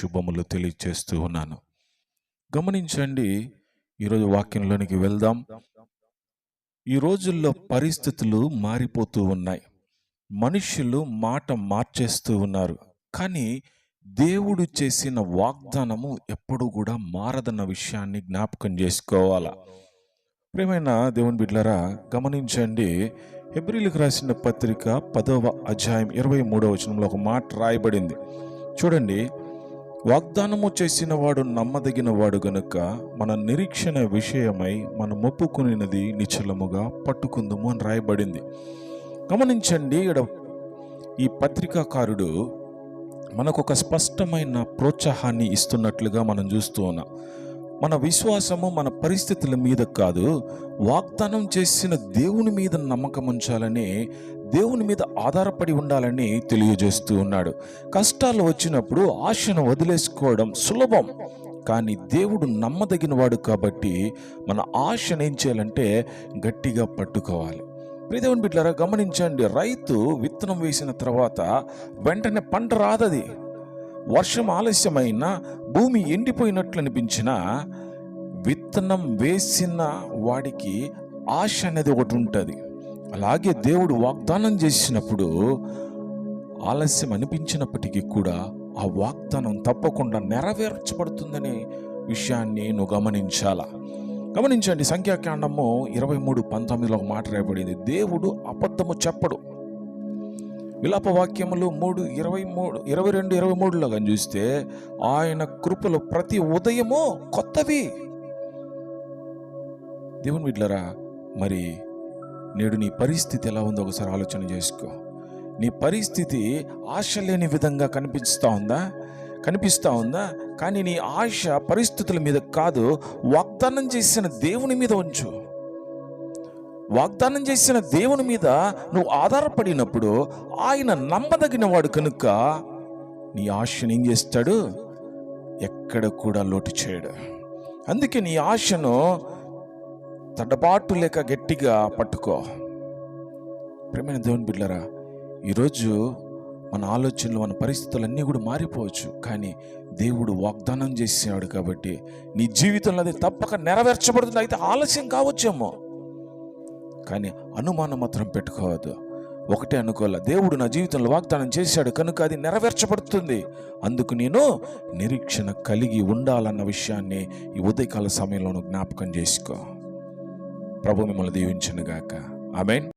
శుభములు తెలియచేస్తూ ఉన్నాను. గమనించండి, ఈరోజు వాక్యంలోనికి వెళ్దాం. ఈ రోజుల్లో పరిస్థితులు మారిపోతూ ఉన్నాయి. మనుషులు మాట మార్చేస్తూ ఉన్నారు. కానీ దేవుడు చేసిన వాగ్దానము ఎప్పుడు కూడా మారదన్న విషయాన్ని జ్ఞాపకం చేసుకోవాలా. ప్రియమైన దేవుని బిడ్డలారా, గమనించండి, హెబ్రీయులకు రాసిన పత్రిక 10వ అధ్యాయం 23వ వచనంలో ఒక మాట రాయబడింది. చూడండి, వాగ్దానము చేసిన వాడు నమ్మదగిన వాడు గనుక మన నిరీక్షణ విషయమై మనం ఒప్పుకునినది నిశ్చలముగా పట్టుకుందుము అని రాయబడింది. గమనించండి, ఈ పత్రికాకారుడు మనకు ఒక స్పష్టమైన ప్రోత్సాహాన్ని ఇస్తున్నట్లుగా మనం చూస్తూ ఉన్నాం. మన విశ్వాసము మన పరిస్థితుల మీద కాదు, వాగ్దానం చేసిన దేవుని మీద నమ్మకం ఉంచాలని, దేవుని మీద ఆధారపడి ఉండాలని తెలియజేస్తూ ఉన్నాడు. కష్టాలు వచ్చినప్పుడు ఆశను వదిలేసుకోవడం సులభం, కానీ దేవుడు నమ్మదగిన వాడు కాబట్టి మన ఆశను ఏం చేయాలంటే గట్టిగా పట్టుకోవాలి. ప్రియదేవుని బిడ్డలారా, గమనించండి, రైతు విత్తనం వేసిన తర్వాత వెంటనే పంట రాదది. వర్షం ఆలస్యమైన, భూమి ఎండిపోయినట్లు అనిపించినా విత్తనం వేసిన వాడికి ఆశ అనేది ఒకటి ఉంటుంది. అలాగే దేవుడు వాగ్దానం చేసినప్పుడు ఆలస్యం అనిపించినప్పటికీ కూడా ఆ వాగ్దానం తప్పకుండా నెరవేర్చబడుతుందనే విషయాన్ని నువ్వు గమనించాలా. గమనించండి, సంఖ్యాకాండము 23:19లో ఒక మాట రాయబడింది. దేవుడు అబద్ధము చెప్పడు. విలాప వాక్యములు 22:23లో కానీ చూస్తే ఆయన కృపలు ప్రతి ఉదయము కొత్తవి. దేవుని బిడ్డలారా, మరి నేడు నీ పరిస్థితి ఎలా ఉందో ఒకసారి ఆలోచన చేసుకో. నీ పరిస్థితి ఆశ లేని విధంగా కనిపిస్తూ ఉందా? కానీ నీ ఆశ పరిస్థితుల మీద కాదు, వాగ్దానం చేసిన దేవుని మీద ఉంచు. వాగ్దానం చేసిన దేవుని మీద నువ్వు ఆధారపడినప్పుడు ఆయన నమ్మదగిన వాడు కనుక నీ ఆశను ఏం చేస్తాడు? ఎక్కడ కూడా లోటు చేయడు. అందుకే నీ ఆశను తడబాటు లేక గట్టిగా పట్టుకో. ప్రియమైన దేవుని బిడ్డలారా, ఈరోజు మన ఆలోచనలు, మన పరిస్థితులన్నీ కూడా మారిపోవచ్చు, కానీ దేవుడు వాగ్దానం చేసేవాడు కాబట్టి నీ జీవితంలో అది తప్పక నెరవేర్చబడుతుంది. అయితే ఆలస్యం కావచ్చేమో, కానీ అనుమానం మాత్రం పెట్టుకోవద్దు. ఒకటే అనుకోవాలా, దేవుడు నా జీవితంలో వాగ్దానం చేశాడు కనుక అది నెరవేర్చబడుతుంది, అందుకు నేను నిరీక్షణ కలిగి ఉండాలన్న విషయాన్ని ఈ ఉదయకాల సమయంలో జ్ఞాపకం చేసుకో. ప్రభు మిమ్మల్ని దీవించును గాక. ఆమేన్.